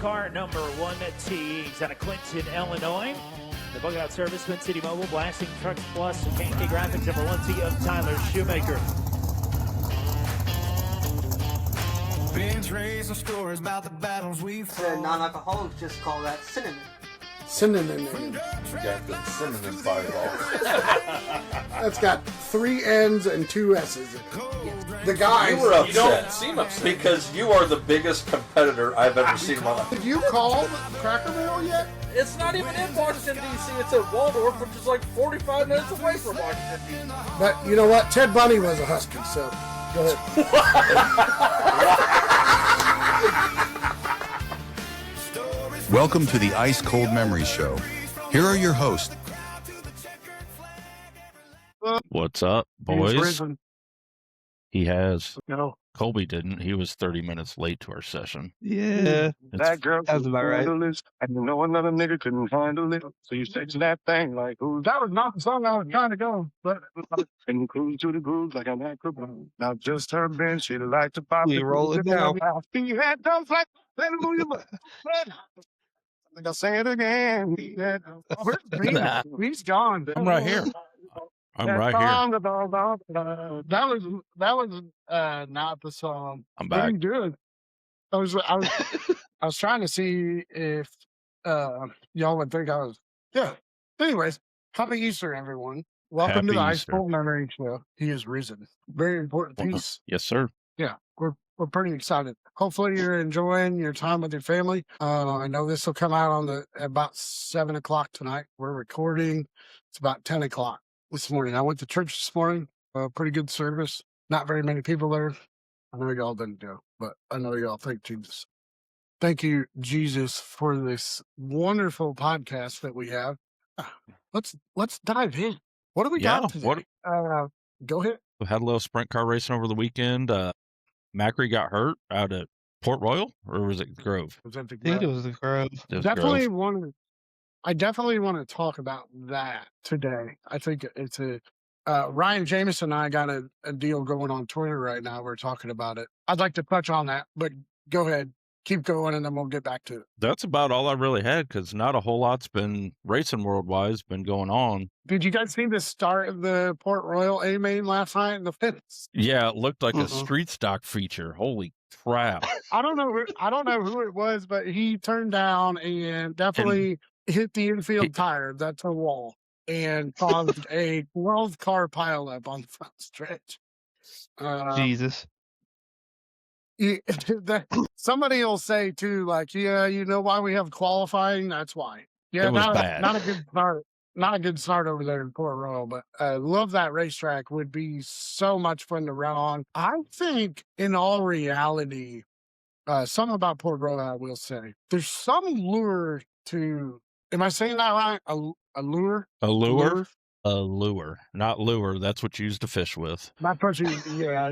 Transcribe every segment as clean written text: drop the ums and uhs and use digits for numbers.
car number 1T. He's out of Clinton, Illinois. The bug-out service, Twin City Mobile, blasting trucks plus pancake graphics, number 1T of Tyler Shoemaker. Bench raising stories about the battles we've fought. Non-alcoholics just call that cinnamon. Synonym. Got the cinnamon fireball. That's got 3 N's and 2 S's in it. The guys. You were upset. You don't seem upset. Because you are the biggest competitor I've ever seen in my life. Have you called Cracker Barrel yet? It's not even in Washington, D.C. It's at Waldorf, which is like 45 minutes away from Washington, D.C. But you know what? Ted Bundy was a Husky, so go ahead. Welcome to the Ice Cold Memories Show. Here are your hosts. What's up, boys? He has. No. Colby didn't. He was 30 minutes late to our session. Yeah. That girl That's about right. and you know another nigga couldn't handle it. So you say to that thing like, ooh, that was not the song I was trying to go. But and cruise to the grooves like an acrobat. Now just her bench, she'd like to pop. We roll it down. He had dumb flat. Let him move your butt. I think I'll say it again. Where's Green? He's gone. I'm right here. I'm right here. That was not the song. I'm back. Pretty good. I was trying to see if y'all would think I was. Yeah. Anyways, happy Easter, everyone. Welcome to the Ice Cold Memory Show. He is risen. Very important piece. Yes, sir. Yeah, we're pretty excited. Hopefully you're enjoying your time with your family. I know this will come out on about 7 o'clock tonight. We're recording. It's about 10 o'clock this morning. I went to church this morning. Pretty good service. Not very many people there. I know y'all didn't go, but I know y'all thank Jesus. Thank you, Jesus, for this wonderful podcast that we have. Let's dive in. What do we got today? Go ahead. We had a little sprint car racing over the weekend. Macri got hurt out at Port Royal, or was it Grove? Was that the I think it was the Grove. definitely I definitely want to talk about that today. I think it's Ryan Jameson and I got a deal going on Twitter right now. We're talking about it. I'd like to touch on that, but go ahead. Keep going, and then we'll get back to it. That's about all I really had, because not a whole lot's been racing world-wise been going on. Did you guys see the start of the Port Royal A-Main last night in the fence? Yeah, it looked like a street stock feature. Holy crap. I don't know who it was, but he turned down and definitely hit the infield tire. That's a wall, and caused a 12-car pileup on the front stretch. Jesus. Somebody will say too, like, yeah, you know why we have qualifying? That's why. Yeah, it was bad. Not a good start. Not a good start over there in Port Royal, but I love that racetrack. Would be so much fun to run on. I think, in all reality, something about Port Royal I will say. There's some lure to. Am I saying that right? A lure? A lure? A lure, not lure. That's what you use to fish with. My person, yeah.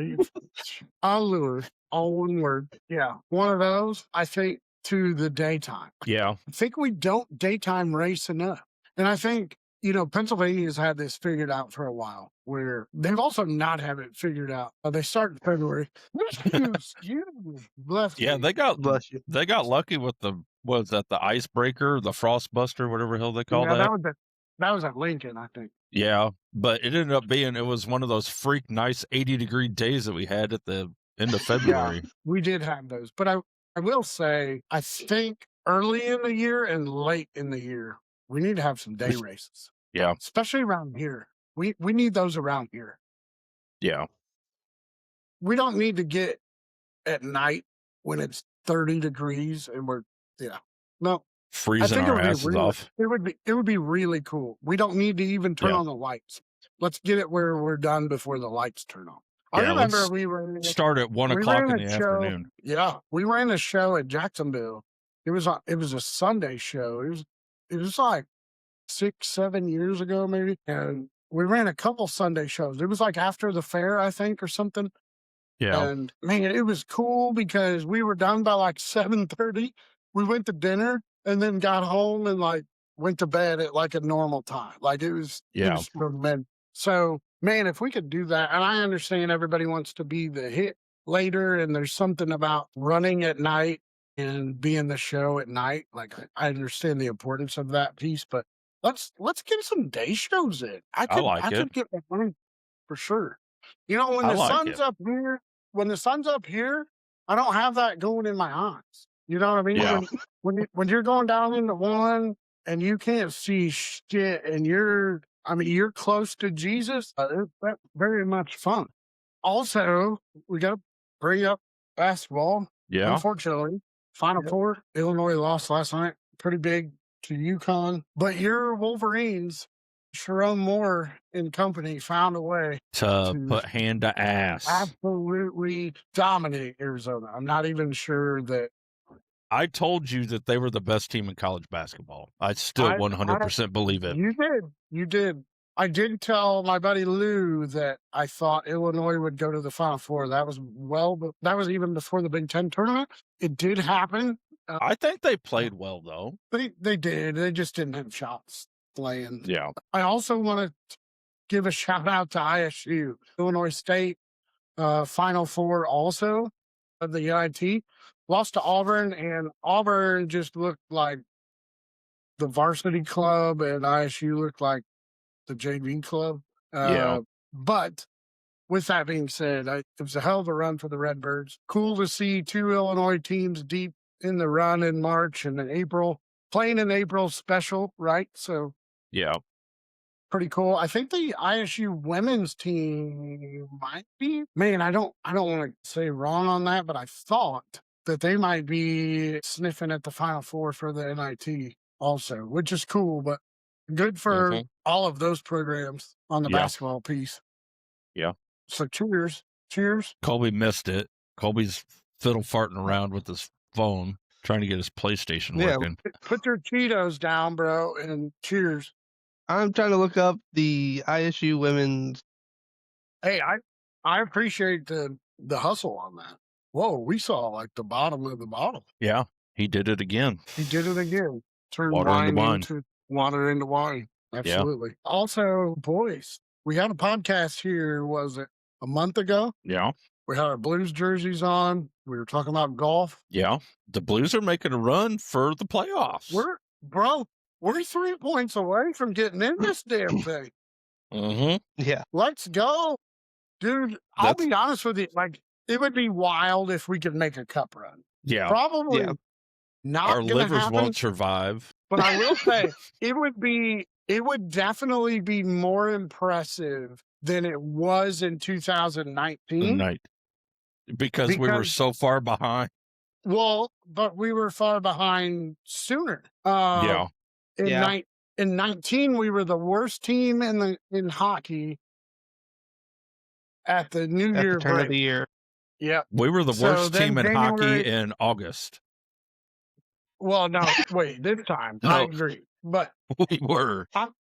A lure. All one word. Yeah. One of those, I think, to the daytime. Yeah. I think we don't daytime race enough. And I think, Pennsylvania's had this figured out for a while, where they've also not have it figured out. They start in February. Bless Yeah, me. they got lucky with the icebreaker, the frost buster, whatever the hell they call that. That was at Lincoln, I think. Yeah, but it ended up being, it was one of those freak nice 80-degree days that we had at the end of February. Yeah, we did have those. But I will say, I think early in the year and late in the year, we need to have some day races. Yeah. Especially around here. We need those around here. Yeah. We don't need to get at night when it's 30 degrees and no. Freezing our asses off. It would be really cool. We don't need to even turn on the lights. Let's get it where we're done before the lights turn on. I remember we were start at 1 o'clock in the afternoon. Yeah, we ran a show at Jacksonville. It was a Sunday show. It was like 6-7 years ago maybe, and we ran a couple Sunday shows. It was like after the fair, I think, or something. Yeah, and man, it was cool because we were done by like 7:30. We went to dinner and then got home and like went to bed at like a normal time. Like it was tremendous. So, man, if we could do that, and I understand everybody wants to be the hit later, and there's something about running at night and being the show at night. Like I understand the importance of that piece, but let's get some day shows in. I like it. could get behind for sure. You know, when I the like sun's it. up here, I don't have that going in my eyes. You know what I mean? Yeah. When you're going down into one and you can't see shit, and you're close to Jesus. That's very much fun. Also, we got to bring up basketball. Yeah. Unfortunately, Final Four, Illinois lost last night. Pretty big to UConn. But your Wolverines, Sharon Moore and company, found a way To put hand to ass. absolutely dominate Arizona. I'm not even sure that I told you that they were the best team in college basketball. I still 100% believe it. you did. I did tell my buddy Lou that I thought Illinois would go to the Final Four. That was that was even before the Big Ten tournament. It did happen. I think they played well, though. They did. They just didn't have shots playing. Yeah. I also want to give a shout out to ISU, Illinois State, Final Four also of the NIT. Lost to Auburn, and Auburn just looked like the varsity club, and ISU looked like the JV club. Yeah. But with that being said, it was a hell of a run for the Redbirds. Cool to see two Illinois teams deep in the run in March and in April. Playing in April special, right? So Yeah. pretty cool. I think the ISU women's team might be. Man, I don't want to say wrong on that, but I thought that they might be sniffing at the Final Four for the NIT also, which is cool, but good for all of those programs on the basketball piece. Yeah. So cheers. Colby missed it. Colby's fiddle farting around with his phone, trying to get his PlayStation working. Put your Cheetos down, bro, and cheers. I'm trying to look up the ISU women's. Hey, I appreciate the hustle on that. Whoa, we saw like the bottom of the bottle. Yeah. He did it again. He did it again. Turned Water into wine. into water into wine. Absolutely. Also, boys, we had a podcast here, was it a month ago? Yeah. We had our Blues jerseys on. We were talking about golf. Yeah. The Blues are making a run for the playoffs. We're 3 points away from getting in this damn thing. Yeah. Let's go. Dude, I'll be honest with you. Like, it would be wild if we could make a cup run. Yeah. Probably not. Our livers happen, won't survive. But I will say it would definitely be more impressive than it was in 2019. Because we were so far behind. Well, but we were far behind sooner. In 19, we were the worst team in hockey at the New Year turn break. of the year. Yeah. We were the worst team in hockey in August. Well, no, wait, this time. No. I agree. But we were.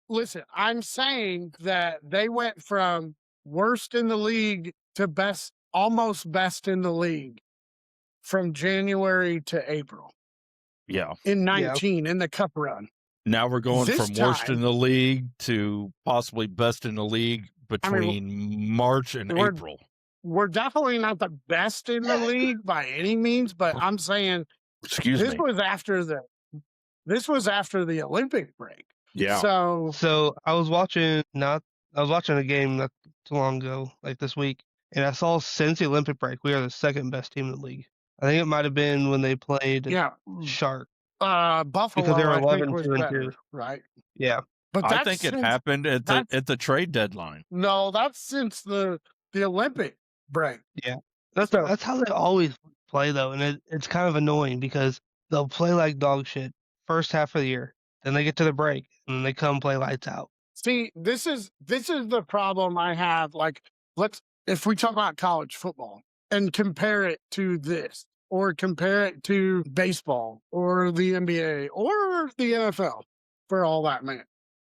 Listen, I'm saying that they went from worst in the league to almost best in the league from January to April. Yeah. In 19, in the cup run. Now we're going This from worst time- in the league to possibly best in the league between March and April. We're definitely not the best in the league by any means, but I'm saying this was after the Olympic break. Yeah. So I was watching a game not too long ago, like this week, and I saw since the Olympic break, we are the second best team in the league. I think it might have been when they played Shark. Buffalo, because they were I think, 11 was 2 and better, 2. Right? Yeah. But I think it happened at the trade deadline. No, that's since the Olympic break. Yeah. That's how they always play though, and it's kind of annoying because they'll play like dog shit first half of the year, then they get to the break and then they come play lights out. See, this is the problem I have. Like, if we talk about college football and compare it to this, or compare it to baseball or the NBA or the NFL, for all that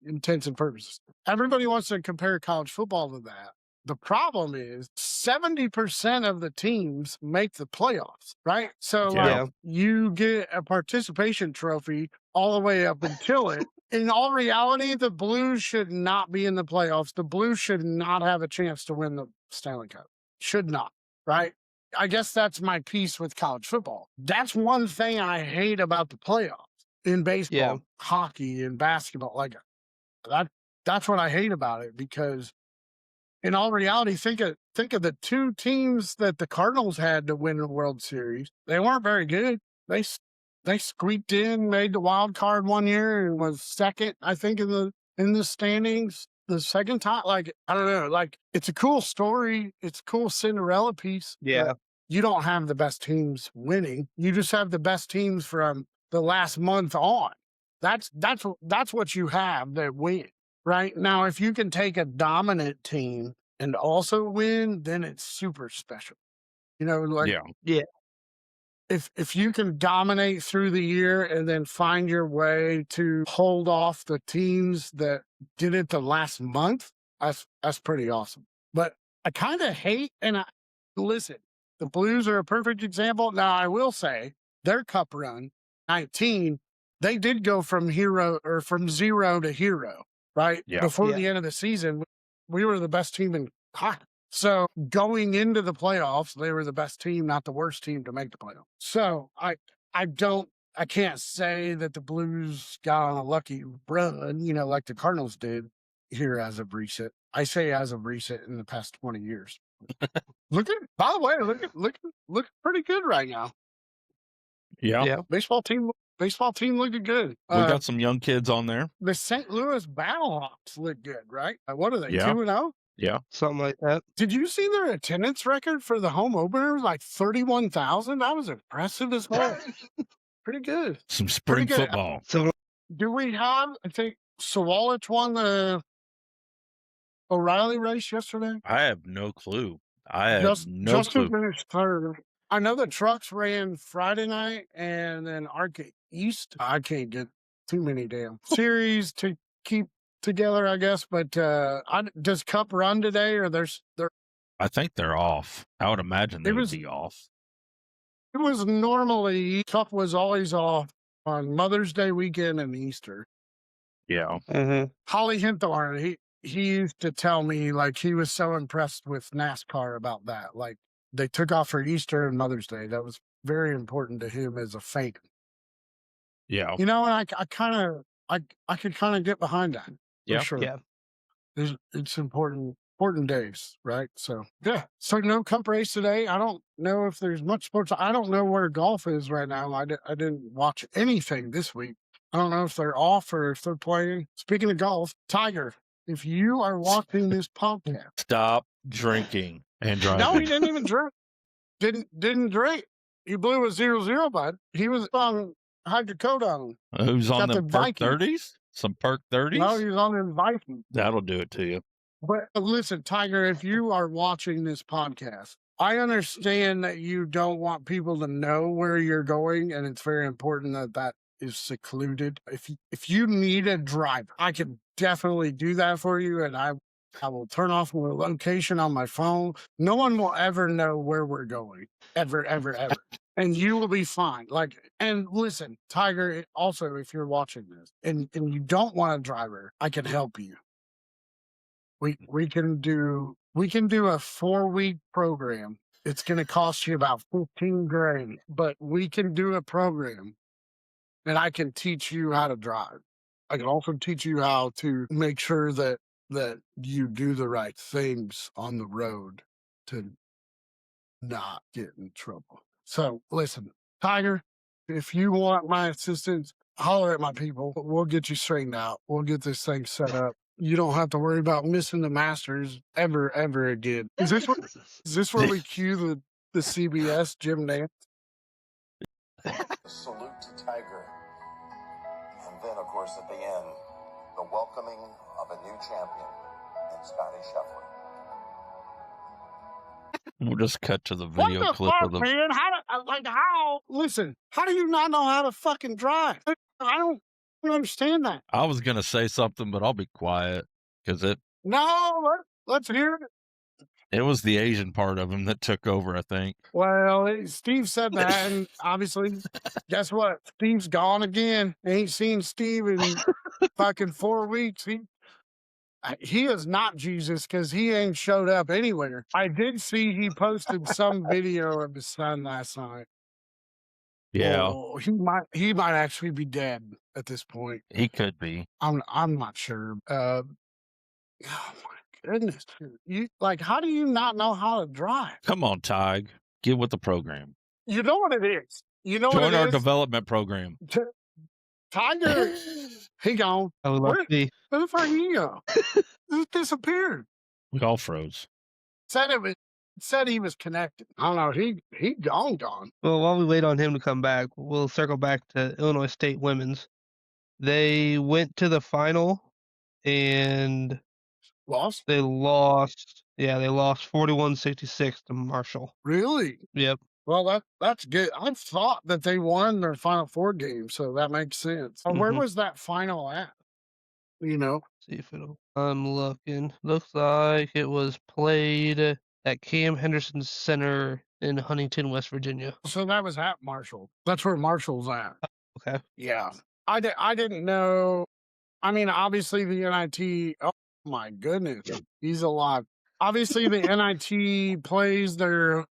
intents and purposes. Everybody wants to compare college football to that. The problem is 70% of the teams make the playoffs, right? So you get a participation trophy all the way up until it. In all reality, the Blues should not be in the playoffs. The Blues should not have a chance to win the Stanley Cup. Should not, right? I guess that's my piece with college football. That's one thing I hate about the playoffs in baseball, hockey, and basketball. Like that's what I hate about it, because in all reality, think of the two teams that the Cardinals had to win the World Series. They weren't very good. They squeaked in, made the wild card one year, and was second, I think, in the standings the second time. Like, I don't know. Like, it's a cool story. It's a cool Cinderella piece. Yeah. You don't have the best teams winning. You just have the best teams from the last month on. That's what you have that win. Right now, if you can take a dominant team and also win, then it's super special. You know, like if you can dominate through the year and then find your way to hold off the teams that did it the last month, that's pretty awesome. But I kind of hate, and listen, the Blues are a perfect example. Now, I will say their cup run, 19, they did go from zero to hero. Right? Yeah. Before the end of the season, we were the best team in hockey. So going into the playoffs, they were the best team, not the worst team to make the playoffs. So I can't say that the Blues got on a lucky run, you know, like the Cardinals did here as of recent. I say as of recent in the past 20 years. By the way, look pretty good right now. Yeah. Baseball team looking good. We got some young kids on there. The St. Louis Battlehawks look good, right? What are they, 2-0? Yeah. Something like that. Did you see their attendance record for the home opener? It was like 31,000. That was impressive as well. Pretty good. Some spring football. So Do we have, I think, Sawalich won the O'Reilly race yesterday? I have no clue. Justin finished third. I know the trucks ran Friday night and then Arcade East. I can't get too many damn series to keep together, I guess. But does Cup run today, or they're? I think they're off. I would imagine they would be off. It was normally, Cup was always off on Mother's Day weekend and Easter. Yeah. Holly Hinthorn, he used to tell me, like, he was so impressed with NASCAR about that. Like, they took off for Easter and Mother's Day. That was very important to him as a fan. Yeah. You know, and I could kind of get behind that. Yeah. For sure. Yeah. It's important days, right? So, yeah. So, no Cup race today. I don't know if there's much sports. I don't know where golf is right now. I didn't watch anything this week. I don't know if they're off or if they're playing. Speaking of golf, Tiger, if you are watching this podcast, stop drinking and driving. No, he didn't even drink. Didn't drink. He blew a 0-0, bud. He was on hydrocodone. Who's on Got the the perk Vikings. 30s? Some perk 30s? No, he was on the Vikings. That'll do it to you. But listen, Tiger, if you are watching this podcast, I understand that you don't want people to know where you're going, and it's very important that is secluded. If you need a driver, I can definitely do that for you, and I will turn off the location on my phone. No one will ever know where we're going. Ever. And you will be fine. Like, and listen, Tiger, also, if you're watching this and you don't want a driver, I can help you. We can do a 4-week program. It's going to cost you about $15,000, but we can do a program and I can teach you how to drive. I can also teach you how to make sure that you do the right things on the road to not get in trouble. So listen, Tiger, if you want my assistance, holler at my people. We'll get you straightened out. We'll get this thing set up. You don't have to worry about missing the Masters ever again. Is this where we cue the CBS Jim Nance? Salute to Tiger. And then, of course, at the end, the welcoming of a new champion in Scotty Scheffler. We'll just cut to the video what the clip fuck, of the. Man? Listen, how do you not know how to fucking drive? I don't understand that. I was gonna say something, but I'll be quiet because No, let's hear it. it was the Asian part of him that took over. I think. Well, Steve said that, and obviously, guess what? Steve's gone again. Ain't seen Steve in fucking 4 weeks. He is not Jesus because he ain't showed up anywhere. I did see he posted some video of his son last night. Yeah. Oh, he might actually be dead at this point. He could be. I'm not sure. Oh my goodness. How do you not know how to drive? Come on, Tig. Get with the program. You know what it is. You know Join what it our is? development program. Tiger, he gone. I would love to be. Where the fuck he go? Just disappeared. We all froze. Said he was connected. I don't know. He gone. Well, while we wait on him to come back, we'll circle back to Illinois State women's. They went to the final and lost. They lost. Yeah, they lost 41-66 to Marshall. Really? Yep. Well, that's good. I thought that they won their Final Four game, so that makes sense. Where was that final at? You know? See if I'm looking. Looks like it was played at Cam Henderson Center in Huntington, West Virginia. So that was at Marshall. That's where Marshall's at. Okay. Yeah. I didn't know. I mean, obviously the NIT. Oh my goodness, he's alive. Obviously the NIT plays their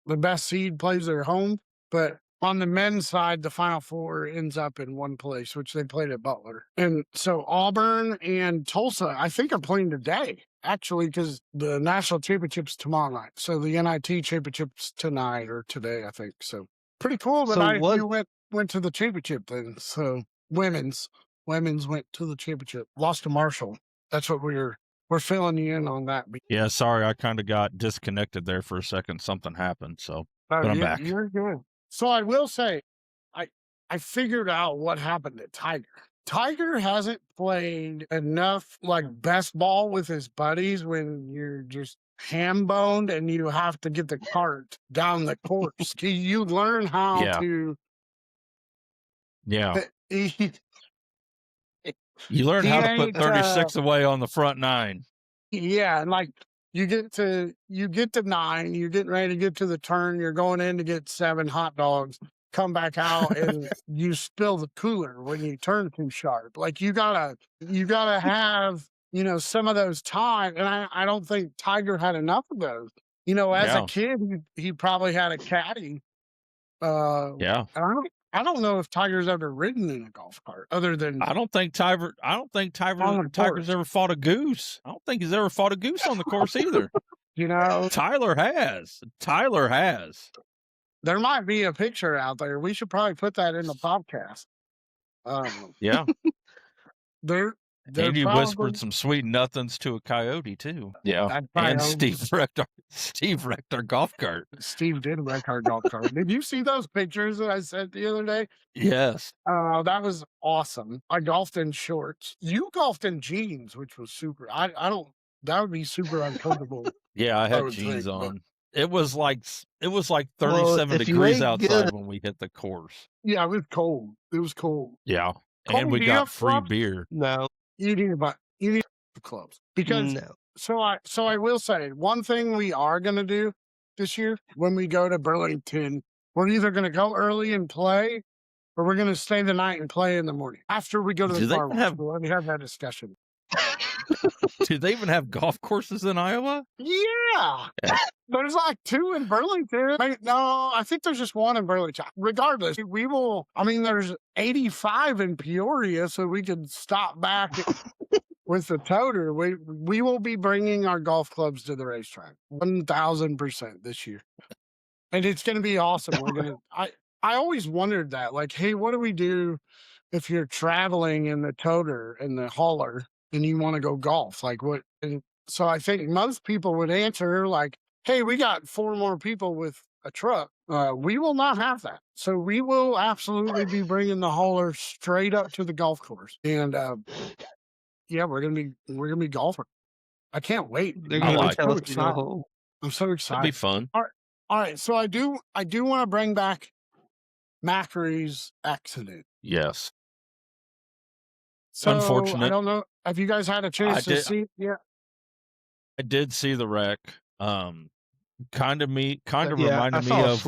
the best seed plays their home, but on the men's side, the Final Four ends up in one place, which they played at Butler. And so Auburn and Tulsa, I think, are playing today, actually, because the national championship's tomorrow night. So the NIT championship's tonight or today, I think. So pretty cool that we went to the championship then. So women's went to the championship, lost to Marshall. That's what we're filling you in on that. Yeah, sorry, I kind of got disconnected there for a second. Something happened, so but I'm back. You're good. So I will say, I figured out what happened to Tiger. Tiger hasn't played enough best ball with his buddies when you're just ham boned and you have to get the cart down the course. You learn how to. Yeah. You learn how to put 36 away on the front nine. Yeah, and you get to 9, you're getting ready to get to the turn, you're going in to get 7 hot dogs, come back out and you spill the cooler when you turn too sharp. You gotta have, some of those times, and I don't think Tiger had enough of those. As a kid, he probably had a caddy. Yeah. And I don't know if Tiger's ever ridden in a golf cart other than I don't think Tiger's ever fought a goose. I don't think he's ever fought a goose on the course either. Tyler has. There might be a picture out there. We should probably put that in the podcast. Yeah. They're he whispered some sweet nothings to a coyote too. Yeah. And Steve wrecked our golf cart. Steve did wreck our golf cart. Did you see those pictures that I sent the other day? Yes. That was awesome. I golfed in shorts. You golfed in jeans, which was super. I don't. That would be super uncomfortable. Yeah, I had jeans on. It was like 37 degrees outside when we hit the course. Yeah, it was cold. It was cold. Yeah. And we got free beer. No. You need the clubs because so I will say one thing we are going to do this year when we go to Burlington, we're either going to go early and play or we're going to stay the night and play in the morning after we go to the car wash. We'll have that discussion. Do they even have golf courses in Iowa? Yeah. There's 2 in Burlington. No, I think there's just 1 in Burlington. Regardless, we will. I mean, there's 85 in Peoria, so we can stop back with the toter. We will be bringing our golf clubs to the racetrack 1,000% this year, and it's going to be awesome. We're gonna. I always wondered that, hey, what do we do if you're traveling in the toter and the hauler and you want to go golf? What? And so I think most people would answer hey, we got 4 more people with a truck. We will not have that. So we will absolutely be bringing the hauler straight up to the golf course. And yeah, we're gonna be golfing. I can't wait. I'm so excited. It'll be fun. All right. So I do want to bring back Macary's accident. Yes. So unfortunate. I don't know. Have you guys had a chance to see? Yeah. I did see the wreck. Kind of reminded me of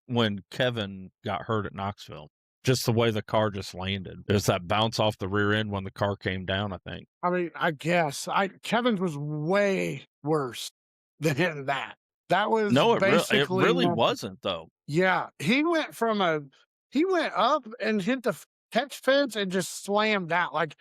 when Kevin got hurt at Knoxville. Just the way the car just landed. There's that bounce off the rear end when the car came down, I think. I mean, I guess Kevin's was way worse than that. That was No, basically it really wasn't though. Yeah, he went up and hit the catch fence and just slammed out. Like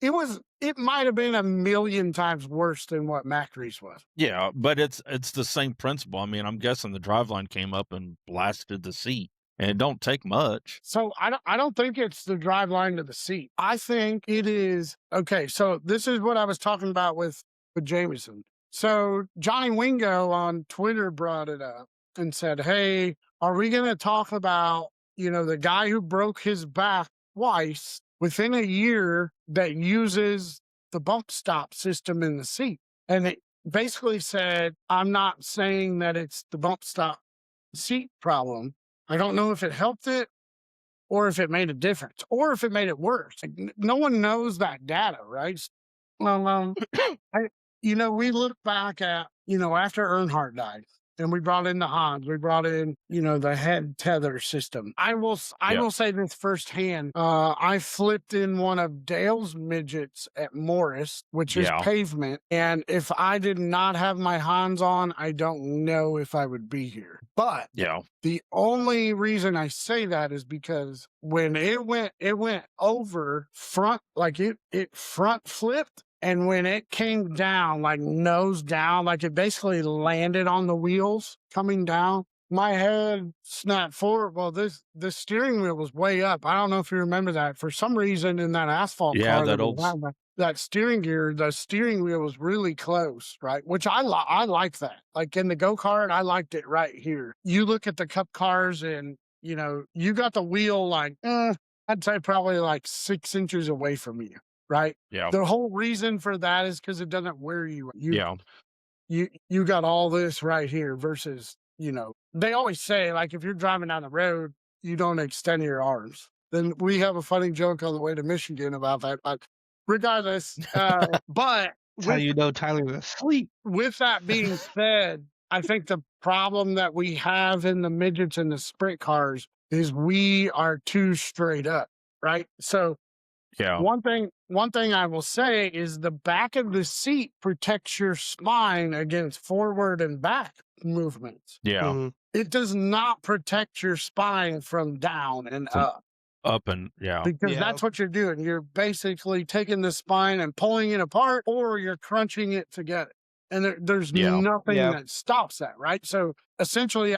it might have been a million times worse than what Macri's was. Yeah, but it's the same principle. I mean, I'm guessing the driveline came up and blasted the seat. And it don't take much. So I don't think it's the drive line to the seat. I think it is okay. So this is what I was talking about with Jameson. So Johnny Wingo on Twitter brought it up and said, "Hey, are we going to talk about the guy who broke his back twice within a year that uses the bump stop system in the seat?" And it basically said, "I'm not saying that it's the bump stop seat problem. I don't know if it helped it or if it made a difference or if it made it worse." Like, no one knows that data, right? We look back at, after Earnhardt died and we brought in the Hans, we brought in, the head tether system. I will say this firsthand. I flipped in one of Dale's midgets at Morris, which is pavement. And if I did not have my Hans on, I don't know if I would be here. But the only reason I say that is because when it went over front, like it front flipped. And when it came down, like nose down, like it basically landed on the wheels coming down, my head snapped forward. Well, the steering wheel was way up. I don't know if you remember that. For some reason in that asphalt car, that steering gear, the steering wheel was really close, right? Which I like that. Like in the go-kart, I liked it right here. You look at the Cup cars and, you got the wheel like, I'd say probably like 6 inches away from you. Right. Yeah. The whole reason for that is because it doesn't wear you. You got all this right here versus, they always say, like, if you're driving down the road, you don't extend your arms. Then we have a funny joke on the way to Michigan about that. But regardless, but how you know Tyler's asleep. With that being said, I think the problem that we have in the midgets and the sprint cars is we are too straight up. Right. So one thing I will say is the back of the seat protects your spine against forward and back movements. Yeah. Mm-hmm. It does not protect your spine from down and up. Up and Because that's what you're doing. You're basically taking the spine and pulling it apart, or you're crunching it together. And there's nothing that stops that, right? So essentially,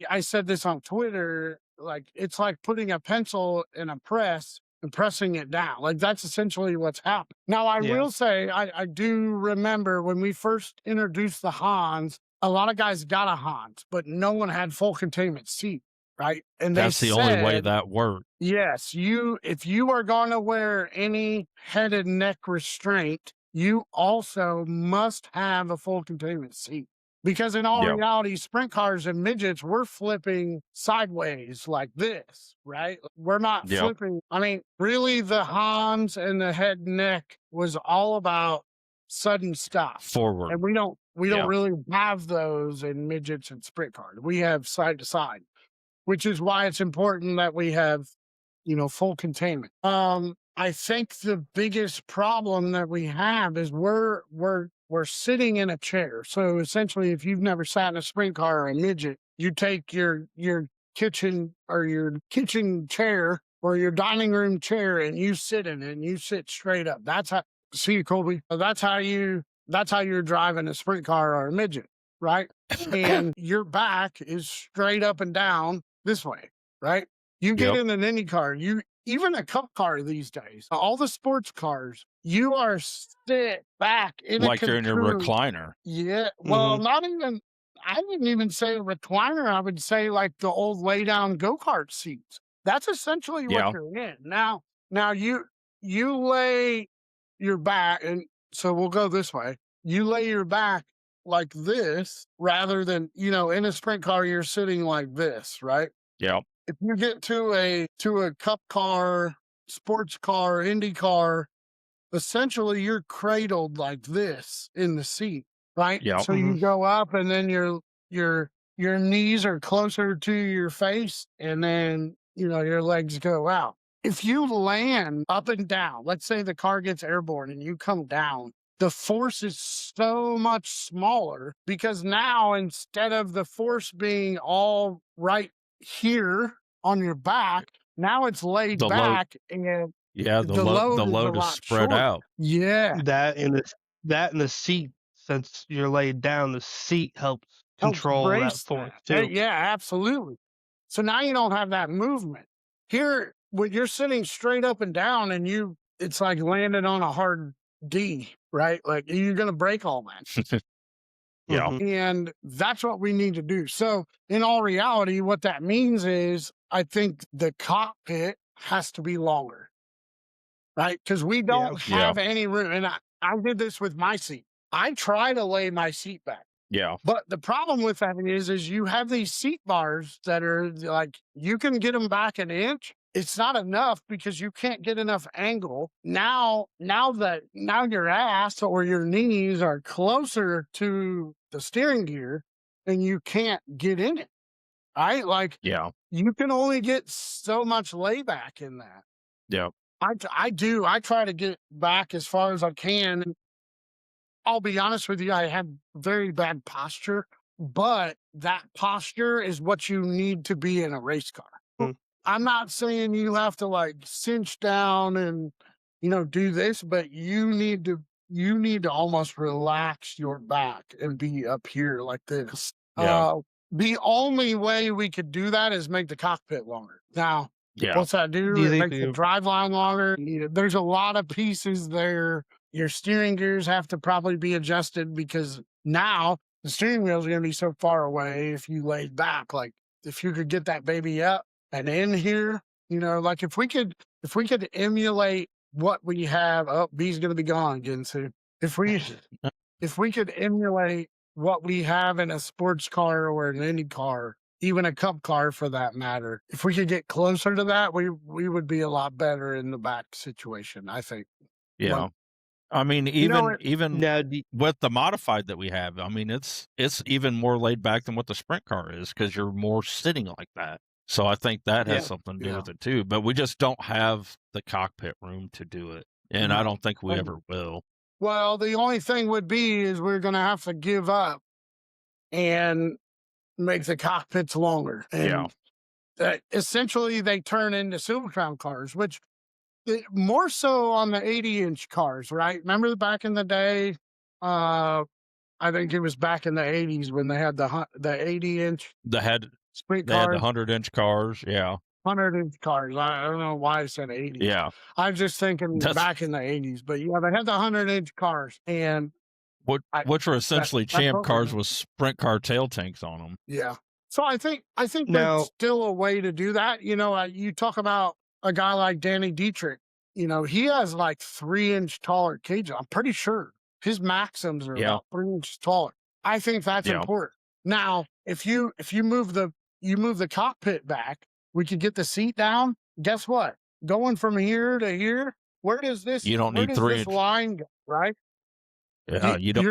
I said this on Twitter, like it's like putting a pencil in a press and pressing it down. Like that's essentially what's happened. Now, I will say, I do remember when we first introduced the Hans, a lot of guys got a Hans, but no one had full containment seat, right? And that's the only way that worked. Yes, if you are going to wear any head and neck restraint, you also must have a full containment seat. Because in all reality, sprint cars and midgets, we're flipping sideways like this, right? We're not flipping. I mean, really, the Hans and the head and neck was all about sudden stop forward, and we don't really have those in midgets and sprint cars. We have side to side, which is why it's important that we have, full containment. I think the biggest problem that we have is we're sitting in a chair. So essentially, if you've never sat in a sprint car or a midget, you take your kitchen or your kitchen chair or your dining room chair and you sit in it and you sit straight up. That's how, see, Colby, that's how you're driving a sprint car or a midget, right? And your back is straight up and down this way, right? You get in an Indy car, even a Cup car these days, all the sports cars, you are sit back in like you're in your recliner. Yeah. Well, not even, I wouldn't even say a recliner. I would say like the old lay down go-kart seats. That's essentially what you're in. Now you lay your back, and so we'll go this way. You lay your back like this rather than, in a sprint car, you're sitting like this, right? Yeah. If you get to a Cup car, sports car, Indy car, essentially you're cradled like this in the seat, right? Yeah. So you go up and then your knees are closer to your face, and then your legs go out. If you land up and down, let's say the car gets airborne and you come down, the force is so much smaller because now instead of the force being all right here on your back, now it's laid back and the load is spread out. Yeah. That and the seat, since you're laid down, the seat helps control that force too. Yeah, absolutely. So now you don't have that movement. Here, when you're sitting straight up and down and it's like landing on a hard D, right? Like you're going to break all that. Yeah. And that's what we need to do. So in all reality, what that means is I think the cockpit has to be longer, right? Because we don't have any room. And I did this with my seat. I try to lay my seat back. Yeah. But the problem with that is you have these seat bars that are like, you can get them back an inch. It's not enough because you can't get enough angle. Now your ass or your knees are closer to the steering gear and you can't get in it. Right? Like, you can only get so much layback in that. Yeah. I try to get back as far as I can. I'll be honest with you, I have very bad posture, but that posture is what you need to be in a race car. I'm not saying you have to like cinch down and, do this, but you need to almost relax your back and be up here like this. Yeah. The only way we could do that is make the cockpit longer. Now, what's that do? It makes the drive line longer. There's a lot of pieces there. Your steering gears have to probably be adjusted because now the steering wheels are going to be so far away if you laid back. Like if you could get that baby up and in here, like if we could emulate what we have. Oh, B's going to be gone again soon. If we could emulate what we have in a sports car or an Indy car, even a cup car for that matter, if we could get closer to that, we would be a lot better in the back situation, I think. Yeah. I mean, even with the modified that we have, I mean, it's even more laid back than what the sprint car is because you're more sitting like that. So I think that has something to do with it too. But we just don't have the cockpit room to do it, and I don't think we ever will. Well, the only thing would be is we're going to have to give up and make the cockpits longer. And essentially, they turn into Silver Crown cars, which more so on the 80-inch cars, right? Remember back in the day? I think it was back in the 80s when they had the 80-inch. Sprint they had the 100-inch cars, 100-inch cars. I don't know why I said 80. Yeah. I'm just thinking back in the 80s. But, they had the 100-inch cars. And which were essentially champ cars with sprint car tail tanks on them. Yeah. So I think there's still a way to do that. You talk about a guy like Danny Dietrich. He has like 3-inch taller cages. I'm pretty sure his Maxims are about 3 inches taller. I think that's important. Now, if you move the cockpit back, we could get the seat down. Guess what? Going from here to here, where does this? You don't need 3 inch line go, right? Yeah, you don't.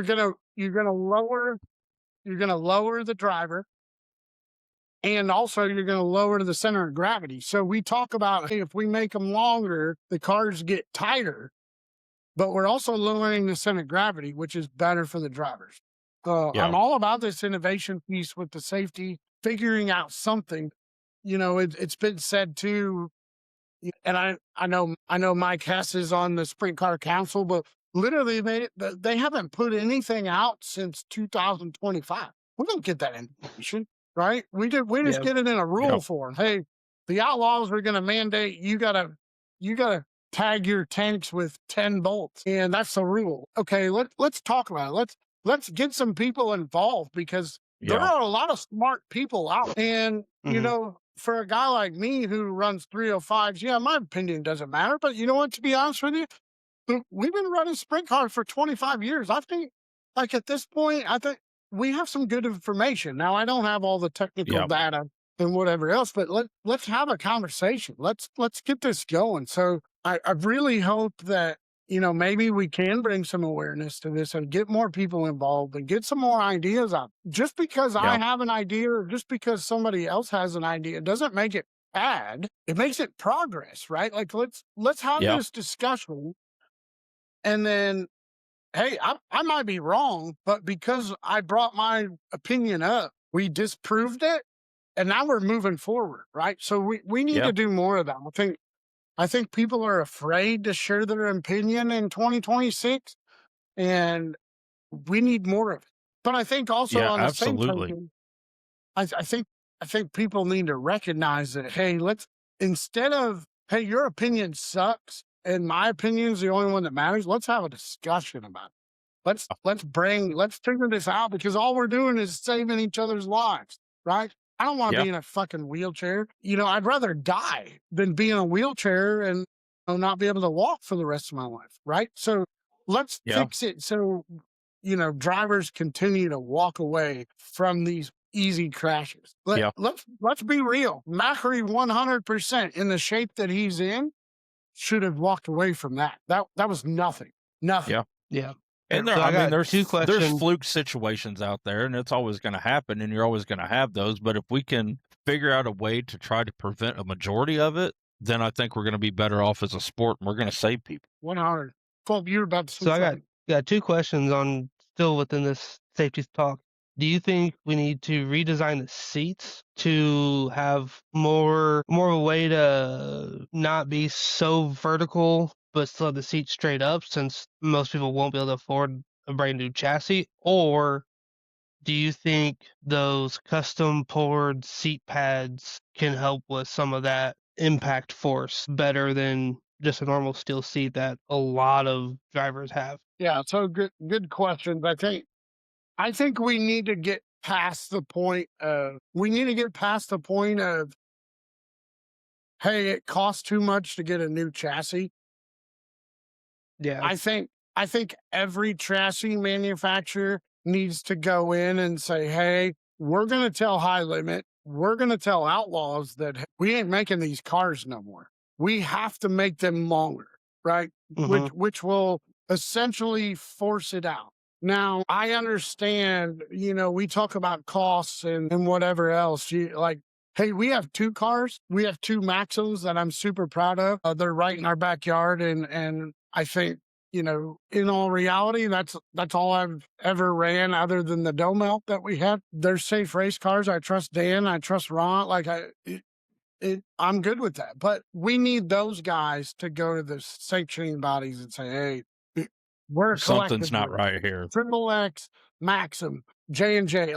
You're gonna lower the driver, and also you're gonna lower the center of gravity. So we talk about, hey, if we make them longer, the cars get tighter, but we're also lowering the center of gravity, which is better for the drivers. I'm all about this innovation piece with the safety, figuring out something. It's been said too, and I know Mike Hess is on the Sprint Car Council, but literally they haven't put anything out since 2025. We don't get that information, right? We just get it in a rule form. Hey, the Outlaws are going to mandate you gotta tag your tanks with 10 bolts, and that's the rule. Okay, let's talk about it. Let's get some people involved because there are a lot of smart people out. And, for a guy like me who runs 305s, my opinion doesn't matter. But you know what, to be honest with you, we've been running sprint cars for 25 years. I think, like at this point, I think we have some good information. Now, I don't have all the technical data and whatever else, but let's have a conversation. Let's get this going. So I really hope that, maybe we can bring some awareness to this and get more people involved and get some more ideas out. Just because I have an idea or just because somebody else has an idea doesn't make it bad. It makes it progress, right? Like let's have this discussion, and then, hey, I might be wrong, but because I brought my opinion up, we disproved it, and now we're moving forward, right? So we need to do more of that. I think people are afraid to share their opinion in 2026, and we need more of it. But I think also on the same token, I think people need to recognize that, hey, instead of, hey, your opinion sucks and my opinion is the only one that matters, let's have a discussion about it. Let's figure this out, because all we're doing is saving each other's lives, right? I don't want to be in a fucking wheelchair. I'd rather die than be in a wheelchair and not be able to walk for the rest of my life, right? So let's fix it so drivers continue to walk away from these easy crashes. Let's be real. Macri 100% in the shape that he's in should have walked away from that. That was nothing. Nothing. Yeah. And there's two questions. There's fluke situations out there, and it's always going to happen, and you're always going to have those. But if we can figure out a way to try to prevent a majority of it, then I think we're going to be better off as a sport, and we're going to save people. 100. Well, you're about to say So something. I got two questions on still within this safety talk. Do you think we need to redesign the seats to have more of a way to not be so vertical, but still have the seat straight up, since most people won't be able to afford a brand new chassis? Or do you think those custom poured seat pads can help with some of that impact force better than just a normal steel seat that a lot of drivers have? Yeah, so good questions. I think we need to get past the point of hey, it costs too much to get a new chassis. Yeah. I think every chassis manufacturer needs to go in and say, hey, we're going to tell High Limit, we're going to tell Outlaws that we ain't making these cars no more. We have to make them longer, right? Which will essentially force it out. Now, I understand, we talk about costs and whatever else. Hey, we have two cars. We have two Maxos that I'm super proud of. They're right in our backyard. And I think, in all reality, that's all I've ever ran other than the Domel that we had. They're safe race cars. I trust Dan. I trust Ron. I'm good with that. But we need those guys to go to the sanctioning bodies and say, hey, we're something's not right here. Triple X, Maxim, J&J,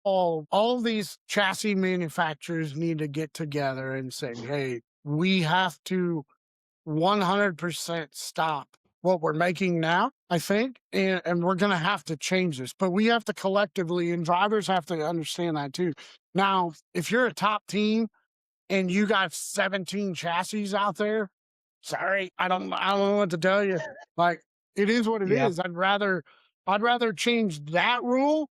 all these chassis manufacturers need to get together and say, hey, we have to 100% stop what we're making now, I think, and we're going to have to change this. But we have to collectively, and drivers have to understand that too. Now, if you're a top team and you got 17 chassis out there, sorry, I don't know what to tell you. It is what it is. I'd rather change that rule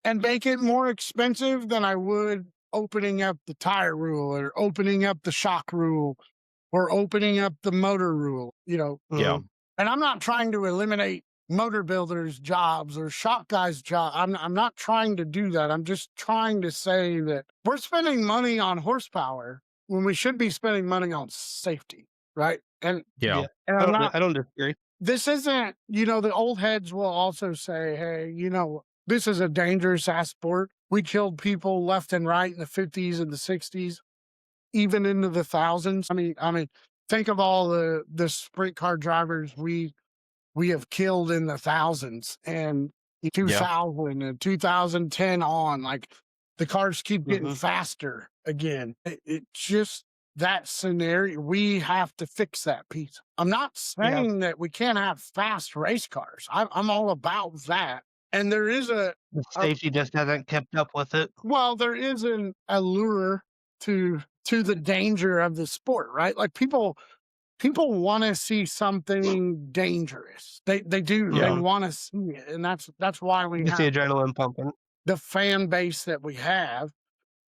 and make it more expensive than I would opening up the tire rule or opening up the shock rule or opening up the motor rule, Yeah. And I'm not trying to eliminate motor builders' jobs or shop guys' jobs. I'm not trying to do that. I'm just trying to say that we're spending money on horsepower when we should be spending money on safety, right? And yeah. And I don't disagree. This isn't, the old heads will also say, hey, this is a dangerous ass sport. We killed people left and right in the 50s and the 60s, even into the thousands. I mean, think of all the sprint car drivers we have killed in the thousands and 2000 and 2010 on. The cars keep getting faster again. It just that scenario, we have to fix that piece. I'm not saying that we can't have fast race cars. I'm all about that. And there is the safety just hasn't kept up with it. Well, there is an allure to the danger of the sport, right? People want to see something dangerous. They do. They want to see it, and that's why we have the adrenaline pumping. The fan base that we have.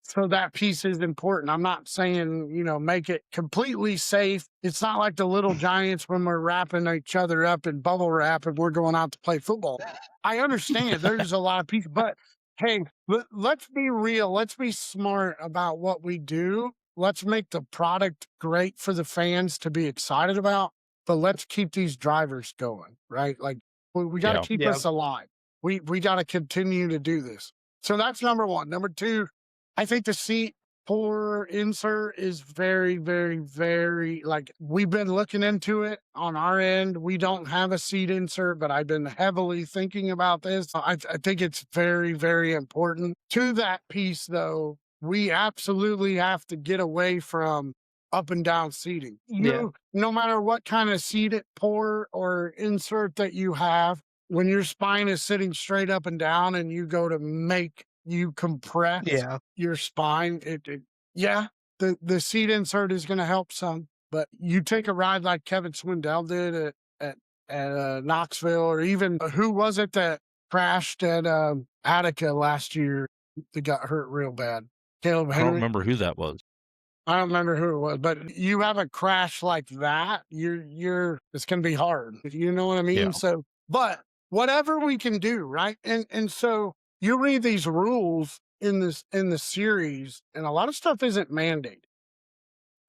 So that piece is important. I'm not saying, make it completely safe. It's not like the Little Giants when we're wrapping each other up in bubble wrap and we're going out to play football. I understand there's a lot of people, but hey, let's be real. Let's be smart about what we do let's make the product great for the fans to be excited about, but let's keep these drivers going, right? Like we got to keep us alive. We got to continue to do this. So that's number one. Number two, I think the seat pour insert is very, very, very, like, we've been looking into it on our end. We don't have a seat insert, but I've been heavily thinking about this. I think it's very, very important. To that piece, though, we absolutely have to get away from up and down seating. No matter what kind of seat pour or insert that you have, when your spine is sitting straight up and down and you go to make you compress your spine, the seat insert is going to help some. But you take a ride like Kevin Swindell did at Knoxville, or even who was it that crashed at Attica last year that got hurt real bad? Caleb Henry. I don't remember who that was. I don't remember who it was, but you have a crash like that, it's going to be hard. You know what I mean? Yeah. So, but whatever we can do, right? And so you read these rules in the series, and a lot of stuff isn't mandated,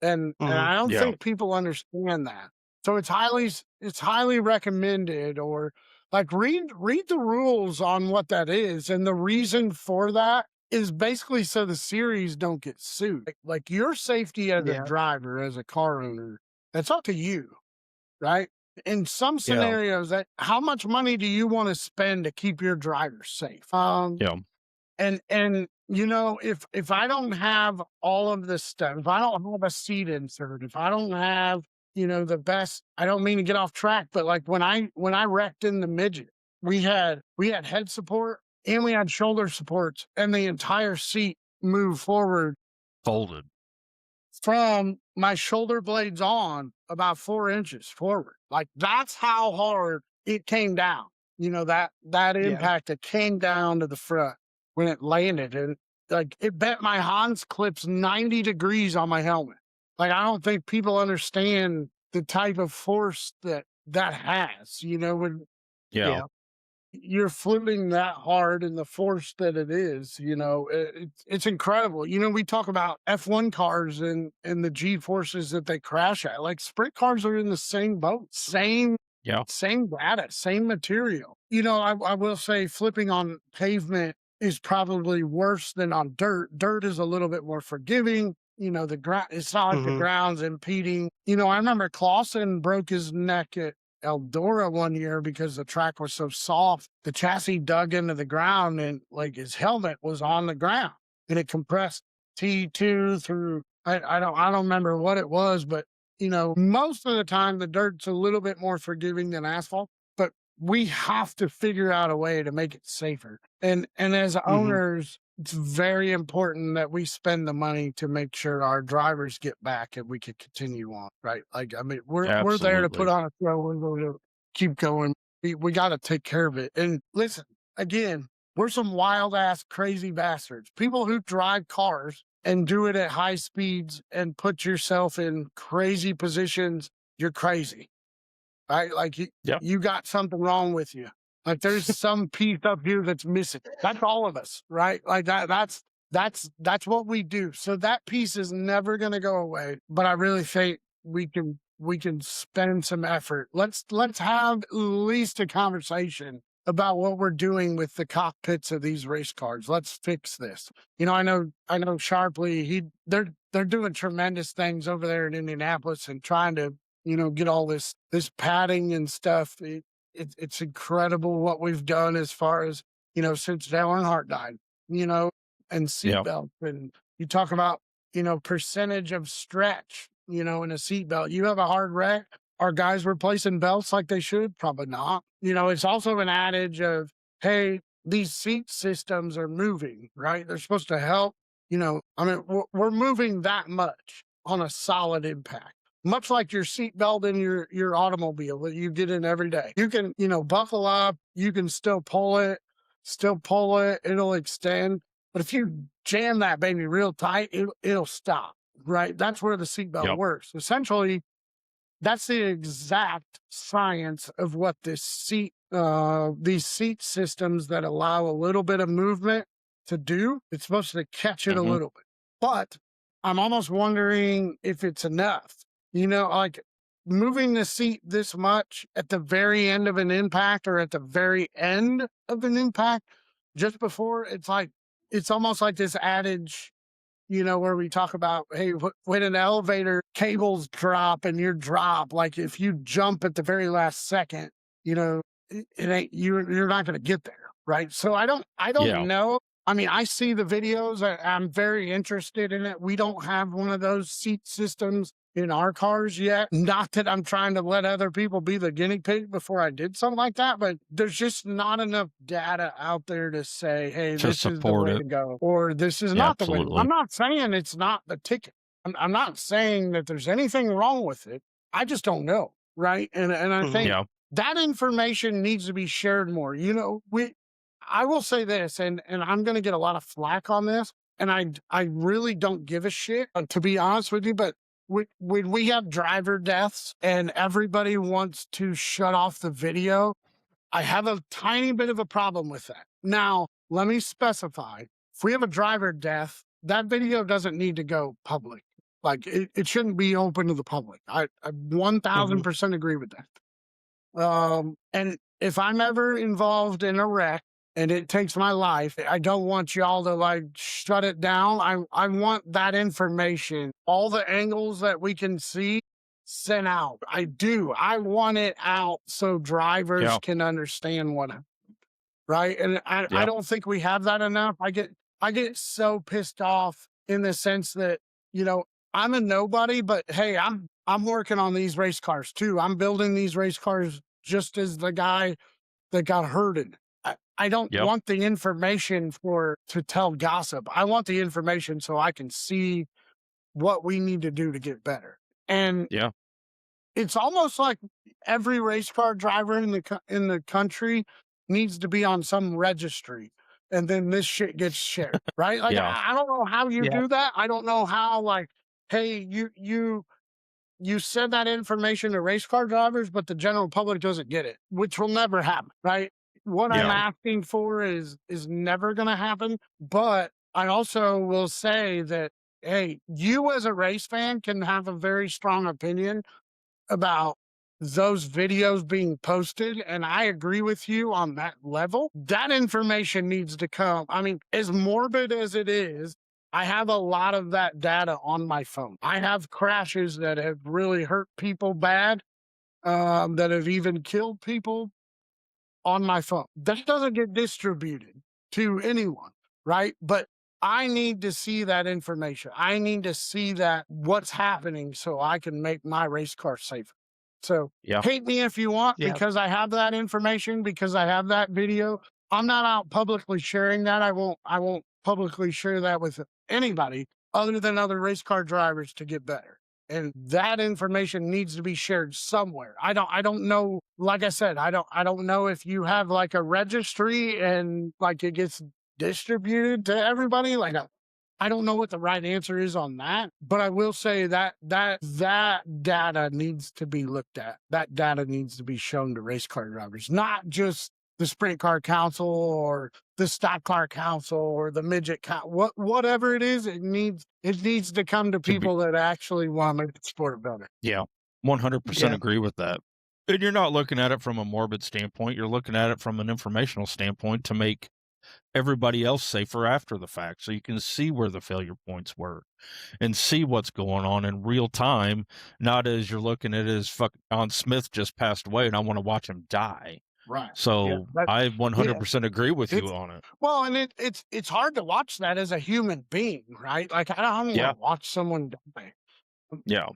and I don't think people understand that. So it's highly recommended, or like read the rules on what that is, and the reason for that is basically so the series don't get sued. Like your safety as a driver, as a car owner, that's up to you, right? In some scenarios, that how much money do you want to spend to keep your drivers safe? And you know, if I don't have all of this stuff, if I don't have a seat insert, if I don't have, you know, the best, I don't mean to get off track, but like when I wrecked in the midget, we had head support and we had shoulder supports, and the entire seat moved forward, folded from my shoulder blades on about 4 inches forward. Like that's how hard it came down. You know, that impact, it came down to the front when it landed, and like it bent my Hans clips 90 degrees on my helmet. Like I don't think people understand the type of force that has, you know, when you're flipping that hard and the force that it is, you know, it's incredible. You know, we talk about F1 cars and the G forces that they crash at. Like sprint cars are in the same boat, same data, same material. You know, I will say flipping on pavement is probably worse than on dirt. Dirt is a little bit more forgiving. You know, the ground, it's not like the ground's impeding. You know, I remember Clausen broke his neck at Eldora one year because the track was so soft. The chassis dug into the ground, and like his helmet was on the ground, and it compressed T2 through, I don't remember what it was, but you know, most of the time the dirt's a little bit more forgiving than asphalt, but we have to figure out a way to make it safer. And as owners, it's very important that we spend the money to make sure our drivers get back and we can continue on, right? Like, I mean, we're there to put on a show. We're going to keep going. We got to take care of it. And listen, again, we're some wild ass crazy bastards. People who drive cars and do it at high speeds and put yourself in crazy positions, you're crazy, right? Like you got something wrong with you. Like there's some piece up here that's missing. That's all of us, right? Like that's what we do. So that piece is never going to go away. But I really think we can spend some effort. Let's have at least a conversation about what we're doing with the cockpits of these race cars. Let's fix this. You know, I know Sharpley, they're doing tremendous things over there in Indianapolis and trying to, you know, get all this padding and stuff. It's incredible what we've done as far as, you know, since Dale Earnhardt died, you know, and seatbelt. And you talk about, you know, percentage of stretch, you know, in a seatbelt. You have a hard wreck. Are guys replacing belts like they should? Probably not. You know, it's also an adage of, hey, these seat systems are moving, right? They're supposed to help. You know, I mean, we're moving that much on a solid impact. Much like your seatbelt in your automobile that you get in every day. You can, you know, buckle up, you can still pull it, it'll extend. But if you jam that baby real tight, it'll stop, right? That's where the seatbelt works. Essentially, that's the exact science of what these seat systems that allow a little bit of movement to do. It's supposed to catch it a little bit. But I'm almost wondering if it's enough. You know, like moving the seat this much at the very end of an impact or at the very end of an impact, just before, it's almost like this adage, you know, where we talk about, hey, when an elevator cables drop and you're drop, like if you jump at the very last second, you know, it ain't, you're not going to get there. Right. So I don't know. I mean, I see the videos. I'm very interested in it. We don't have one of those seat systems in our cars yet. Not that I'm trying to let other people be the guinea pig before I did something like that, but there's just not enough data out there to say, hey, this is the way to go, or this is not the way. I'm not saying it's not the ticket. I'm not saying that there's anything wrong with it. I just don't know. Right. And I think that information needs to be shared more. You know, I will say this, and I'm going to get a lot of flack on this, and I really don't give a shit, to be honest with you, but when we have driver deaths and everybody wants to shut off the video, I have a tiny bit of a problem with that. Now, let me specify, if we have a driver death, that video doesn't need to go public. Like, it shouldn't be open to the public. I 1000% agree with that. And if I'm ever involved in a wreck, and it takes my life, I don't want y'all to like shut it down. I want that information, all the angles that we can see, sent out. I do. I want it out so drivers can understand what happened. Right. And I don't think we have that enough. I get so pissed off in the sense that, you know, I'm a nobody, but hey, I'm working on these race cars too. I'm building these race cars just as the guy that got hurted. I don't want the information to tell gossip. I want the information so I can see what we need to do to get better. And it's almost like every race car driver in the country needs to be on some registry, and then this shit gets shared, right? Like I don't know how you do that. I don't know how, like, hey, you send that information to race car drivers, but the general public doesn't get it, which will never happen, right? What I'm asking for is never going to happen. But I also will say that, hey, you as a race fan can have a very strong opinion about those videos being posted. And I agree with you on that level. That information needs to come. I mean, as morbid as it is, I have a lot of that data on my phone. I have crashes that have really hurt people bad, that have even killed people on my phone. That doesn't get distributed to anyone, right? But I need to see that information. I need to see that what's happening so I can make my race car safer. So hate me if you want, because I have that information, because I have that video. I'm not out publicly sharing that. I won't publicly share that with anybody other than other race car drivers to get better. And that information needs to be shared somewhere. I don't know. Like I said, I don't know if you have like a registry and like it gets distributed to everybody. Like I don't know what the right answer is on that, but I will say that data needs to be looked at. That data needs to be shown to race car drivers, not just the Sprint Car Council or the Stock Car Council or the Midget Council. Whatever it is, it needs to come to people that actually want to make the sport better. Yeah, 100% agree with that. And you're not looking at it from a morbid standpoint. You're looking at it from an informational standpoint to make everybody else safer after the fact, so you can see where the failure points were and see what's going on in real time, not as you're looking at it as fucking John Smith just passed away and I want to watch him die. Right. So I 100% agree with you on it. Well, and it's hard to watch that as a human being, right? Like I don't want to watch someone die. Yeah.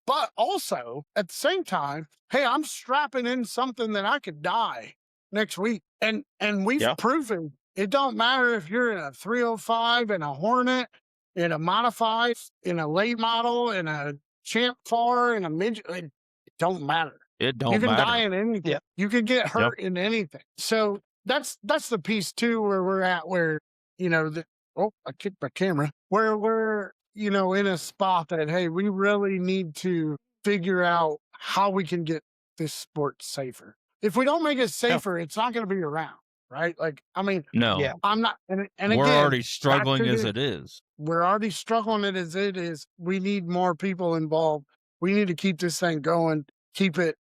But also at the same time, hey, I'm strapping in something that I could die next week. And we've proven it don't matter if you're in a 305, in a Hornet, in a modified, in a late model, in a Champ Far, in a midget. It don't matter. It don't matter. You can die in anything. Yeah. You can get hurt in anything. So that's the piece too where we're at, where, you know, I kicked my camera, where we're, you know, in a spot that, hey, we really need to figure out how we can get this sport safer. If we don't make it safer, it's not going to be around, right? Like, I mean, no, I'm not, and we're again, already struggling as it is. We're already struggling it as it is. We need more people involved. We need to keep this thing going. Keep it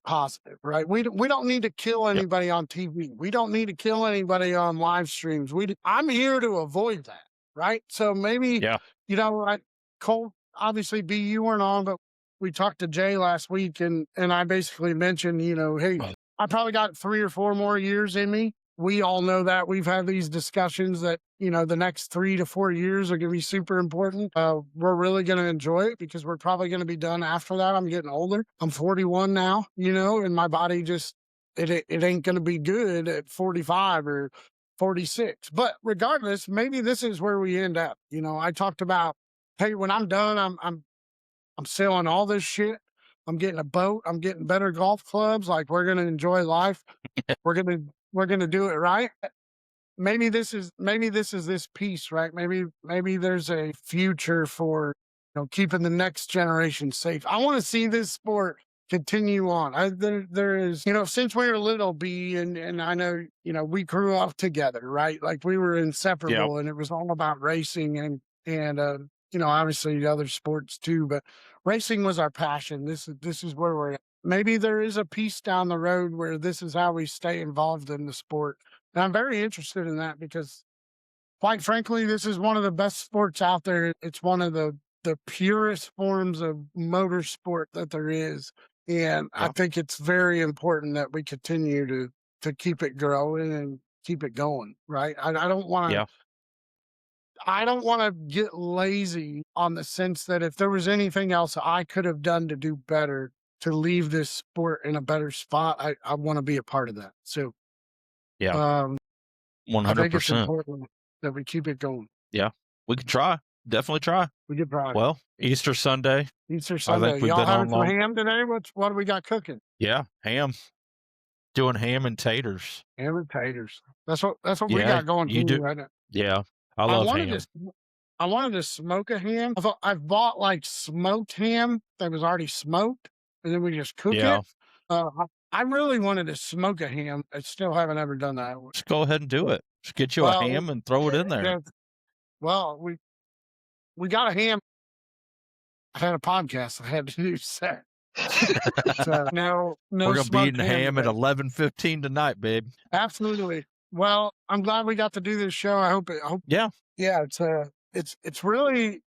positive, right? We don't need to kill anybody on TV. We don't need to kill anybody on live streams. I'm here to avoid that, right? So maybe, Cole, obviously, B, you weren't on, but we talked to Jay last week, and I basically mentioned, hey, I probably got 3 or 4 more years in me. We all know that. We've had these discussions that, the next 3 to 4 years are going to be super important. We're really going to enjoy it because we're probably going to be done after that. I'm getting older. I'm 41 now, and my body just, it ain't going to be good at 45 or 46. But regardless, maybe this is where we end up. I talked about, hey, when I'm done, I'm selling all this shit. I'm getting a boat. I'm getting better golf clubs. Like, we're going to enjoy life. We're going to do it right. Maybe this is this piece, right? Maybe there's a future for, keeping the next generation safe. I want to see this sport continue on. There is, since we were little, B, and I know, we grew up together, right? Like, we were inseparable, and it was all about racing and obviously other sports too, but racing was our passion. This is where we're at. Maybe there is a piece down the road where this is how we stay involved in the sport. And I'm very interested in that because, quite frankly, this is one of the best sports out there. It's one of the purest forms of motorsport that there is. And I think it's very important that we continue to keep it growing and keep it going, right? I don't want to I don't want to get lazy on the sense that if there was anything else I could have done to do better, to leave this sport in a better spot, I want to be a part of that. So, 100%. I think it's important that we keep it going. Yeah, we can try. Definitely try. We could try. Well, Easter Sunday. I think y'all having some ham today? What do we got cooking? Yeah, ham. Doing ham and taters. Ham and taters. That's what we got going too, right now. Yeah. I love ham. I wanted to smoke a ham. I've bought like smoked ham that was already smoked, and then we just cook it. I really wanted to smoke a ham. I still haven't ever done that. Just go ahead and do it. Just get you a ham and throw it in there. Yeah, well, we got a ham. I had a podcast I had to do set. So, no. We're gonna be eating ham at 11:15 tonight, babe. Absolutely. Well, I'm glad we got to do this show. I hope. Yeah. It's really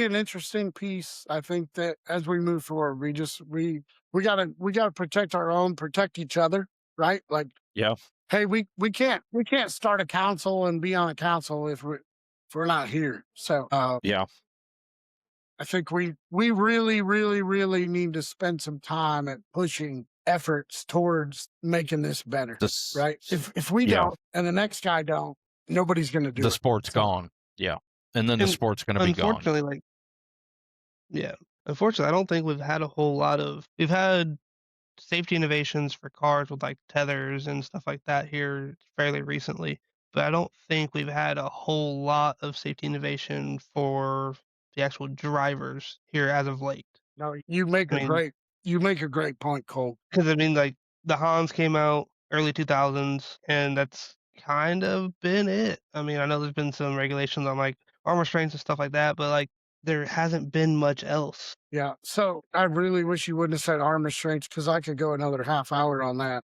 an interesting piece. I think that as we move forward, we gotta protect our own, protect each other, right? Like, hey, we can't start a council and be on a council if we're not here. So I think we really, really, really need to spend some time at pushing efforts towards making this better, right? If we don't, and the next guy don't, nobody's going to do it. The sport's gone. Yeah. And then the sport's going to be gone. Unfortunately, I don't think we've had a whole lot of, we've had safety innovations for cars with like tethers and stuff like that here fairly recently, but I don't think we've had a whole lot of safety innovation for the actual drivers here as of late. No, you make a great point, Cole. Because like the Hans came out early 2000s, and that's kind of been it. I know there's been some regulations on like armor strengths and stuff like that, but like there hasn't been much else. Yeah. So I really wish you wouldn't have said armor strengths because I could go another half hour on that.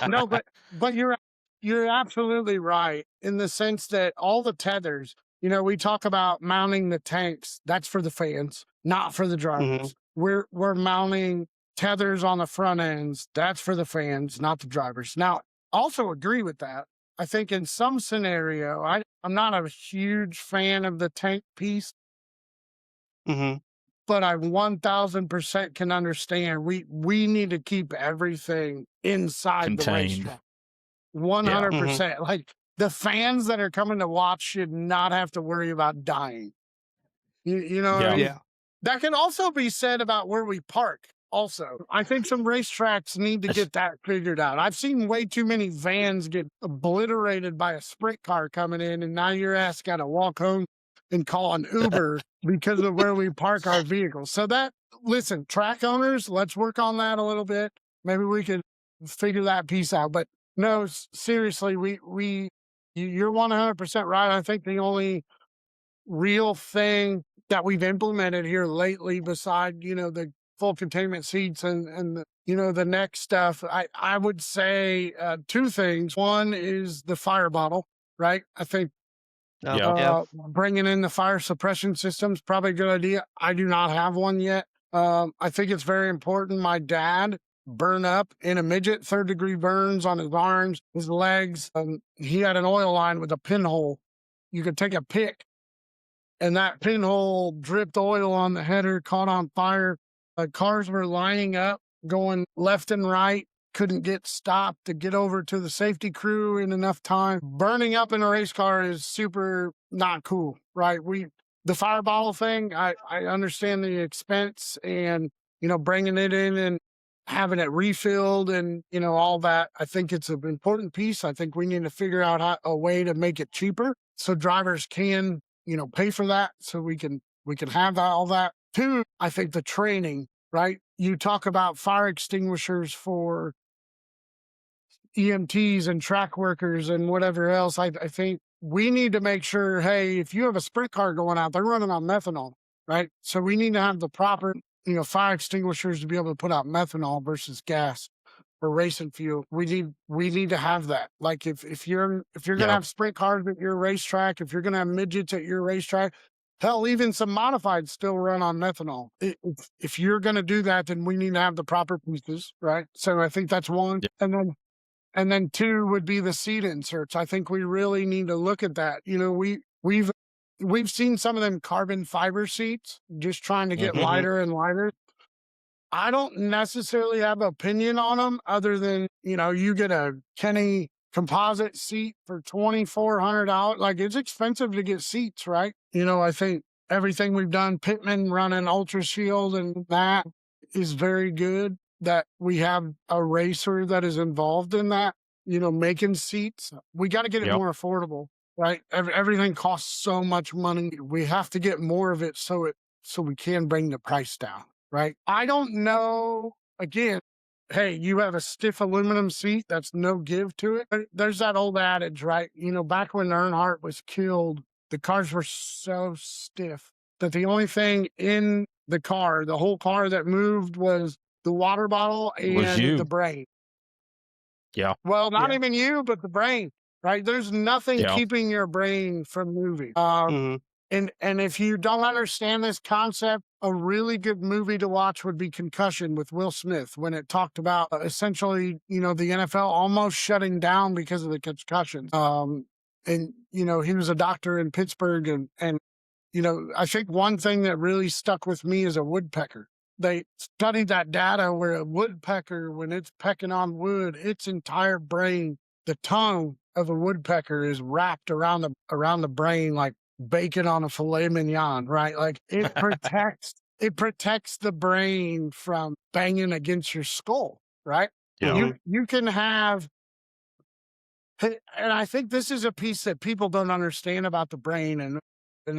No, but you're absolutely right in the sense that all the tethers. We talk about mounting the tanks. That's for the fans, not for the drivers. We're mounting tethers on the front ends. That's for the fans, not the drivers. Now, also agree with that. I think in some scenario, I'm not a huge fan of the tank piece, but I 1000% can understand. We need to keep everything inside the racetrack. 100%. Like, the fans that are coming to watch should not have to worry about dying. You know what I mean? Yeah. That can also be said about where we park. Also, I think some racetracks need to get that figured out. I've seen way too many vans get obliterated by a sprint car coming in, and now your ass got to walk home and call an Uber because of where we park our vehicles. So listen, track owners, let's work on that a little bit. Maybe we could figure that piece out. But no, seriously, you're 100% right. I think the only real thing that we've implemented here lately, beside, the full containment seats and the neck stuff. I would say two things. One is the fire bottle, right? I think bringing in the fire suppression system is probably a good idea. I do not have one yet. I think it's very important. My dad burned up in a midget, 3rd-degree burns on his arms, his legs. He had an oil line with a pinhole. You could take a pick, and that pinhole dripped oil on the header, caught on fire. Cars were lining up, going left and right, couldn't get stopped to get over to the safety crew in enough time. Burning up in a race car is super not cool, right? The fire bottle thing, I understand the expense and, bringing it in and having it refilled and, all that. I think it's an important piece. I think we need to figure out a way to make it cheaper so drivers can, pay for that, so we can have all that. Two, I think the training, right? You talk about fire extinguishers for EMTs and track workers and whatever else. I think we need to make sure, hey, if you have a sprint car going out, they're running on methanol, right? So we need to have the proper, fire extinguishers to be able to put out methanol versus gas or racing fuel. We need to have that. Like if you're gonna have sprint cars at your racetrack, if you're gonna have midgets at your racetrack, hell, even some modifieds still run on methanol. If you're gonna do that, then we need to have the proper pieces, right? So I think that's one. Yeah. And then two would be the seat inserts. I think we really need to look at that. We've seen some of them carbon fiber seats just trying to get lighter and lighter. I don't necessarily have an opinion on them other than, you get a Kenny composite seat for $2,400. Like, it's expensive to get seats, right? I think everything we've done, Pittman running Ultra Shield, and that is very good that we have a racer that is involved in that, making seats. We got to get it more affordable, right? Everything costs so much money. We have to get more of it so we can bring the price down, right? I don't know. Again, hey, you have a stiff aluminum seat, that's no give to it. There's that old adage, right? Back when Earnhardt was killed, the cars were so stiff that the only thing in the car, the whole car that moved, was the water bottle and the brain. Yeah. Well, not even you, but the brain, right? There's nothing keeping your brain from moving. And if you don't understand this concept, a really good movie to watch would be Concussion with Will Smith, when it talked about essentially, the NFL almost shutting down because of the concussion. And, he was a doctor in Pittsburgh. And I think one thing that really stuck with me is a woodpecker. They studied that data where a woodpecker, when it's pecking on wood, its entire brain, the tongue of a woodpecker is wrapped around the brain like bacon on a filet mignon, right? Like, it protects the brain from banging against your skull, right? Yeah. You can have, and I think this is a piece that people don't understand about the brain and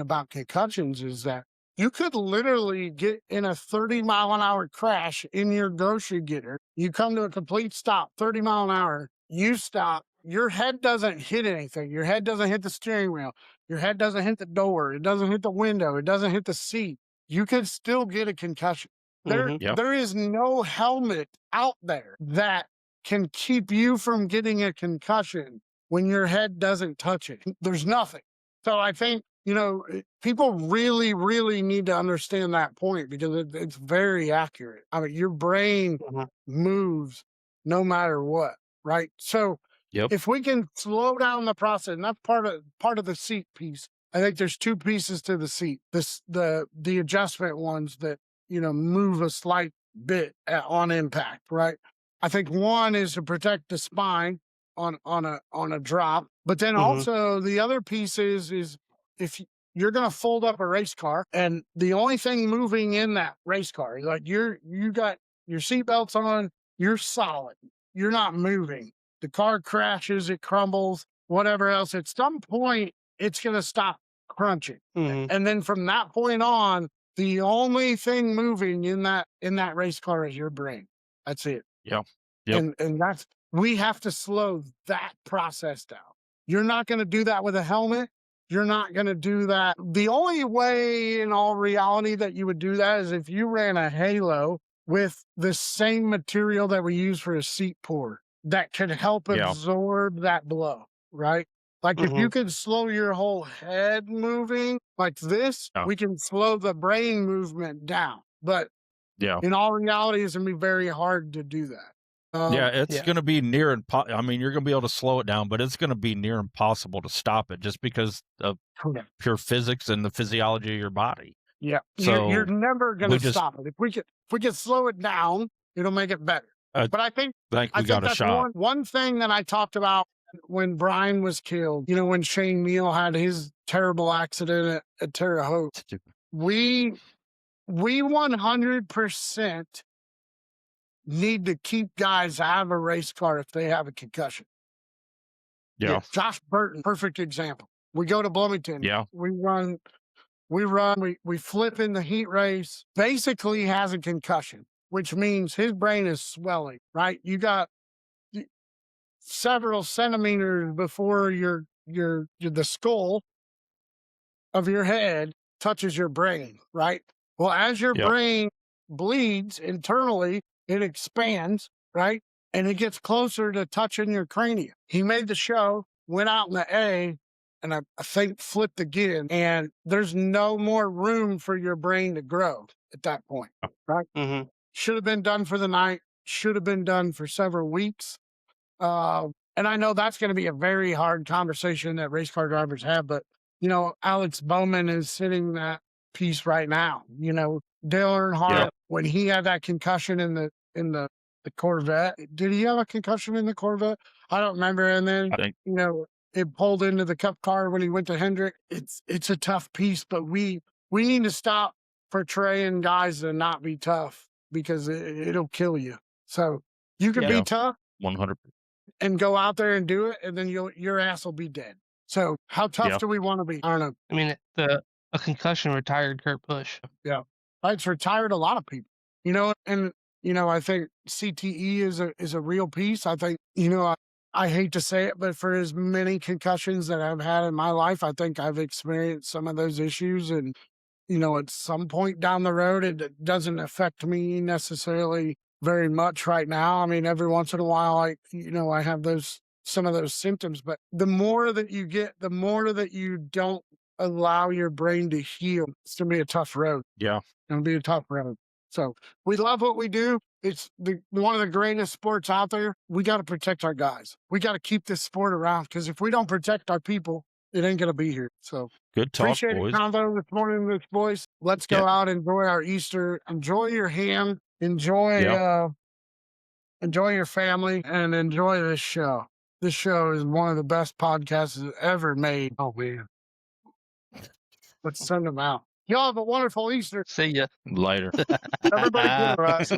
about concussions, is that you could literally get in a 30-mile-an-hour crash in your grocery getter. You come to a complete stop, 30 mile an hour, you stop, your head doesn't hit anything. Your head doesn't hit the steering wheel. Your head doesn't hit the door. It doesn't hit the window. It doesn't hit the seat. You could still get a concussion. There is no helmet out there that can keep you from getting a concussion when your head doesn't touch it. There's nothing. So I think, people really, really need to understand that point, because it's very accurate. I mean, your brain moves no matter what, right? So if we can slow down the process, and that's part of the seat piece. I think there's two pieces to the seat. The adjustment ones that, move a slight bit on impact, right? I think one is to protect the spine on a drop, but then also the other piece is if you're going to fold up a race car and the only thing moving in that race car, like you got your seatbelts on, you're solid, you're not moving. The car crashes, it crumbles, whatever else. At some point, it's going to stop crunching. And then from that point on, the only thing moving in that race car is your brain. That's it. And we have to slow that process down. You're not going to do that with a helmet. You're not going to do that. The only way in all reality that you would do that is if you ran a halo with the same material that we use for a seat pour that could help absorb that blow, right? Like if you could slow your whole head moving like this, we can slow the brain movement down. But in all reality, it's going to be very hard to do that. It's going to be near I mean, you're going to be able to slow it down, but it's going to be near impossible to stop it just because of pure physics and the physiology of your body. Yeah, so you're never going to stop it. If we could slow it down, it'll make it better. But I think we got a that's shot. One thing that I talked about when Brian was killed, when Shane Neal had his terrible accident at Terre Haute, we 100% need to keep guys out of a race car if they have a concussion. Yeah. Josh Burton, perfect example. We go to Bloomington. Yeah. We flip in the heat race. Basically has a concussion, which means his brain is swelling, right? You got several centimeters before the skull of your head touches your brain, right? Well, as your brain bleeds internally, it expands, right? And it gets closer to touching your cranium. He made the show, went out in the A, and I think flipped again. And there's no more room for your brain to grow at that point, right? Should have been done for the night, should have been done for several weeks. And I know that's going to be a very hard conversation that race car drivers have, but, Alex Bowman is sitting that piece right now. Dale Earnhardt, when he had that concussion in the Corvette, did he have a concussion in the Corvette? I don't remember. And then, it pulled into the Cup car when he went to Hendrick. It's a tough piece, but we need to stop portraying guys to not be tough because it'll kill you. So you can be tough 100%. and go out there and do it, and then your ass will be dead. So how tough do we want to be? I don't know. I mean, a concussion retired Kurt Busch. Yeah. It's retired a lot of people, and, I think CTE is a real piece. I think, I hate to say it, but for as many concussions that I've had in my life, I think I've experienced some of those issues. And, at some point down the road, it doesn't affect me necessarily very much right now. I mean, every once in a while, I have some of those symptoms, but the more that you get, the more that you don't allow your brain to heal. It's going to be a tough road. Yeah. It's going to be a tough road. So we love what we do. It's one of the greatest sports out there. We got to protect our guys. We got to keep this sport around because if we don't protect our people, it ain't going to be here. So good talk, appreciate boys. It, convo this morning, with boys. Let's go out and enjoy our Easter. Enjoy your ham. Enjoy your family and enjoy this show. This show is one of the best podcasts ever made. Oh, man. Let's send them out. Y'all have a wonderful Easter. See ya later. Everybody get right.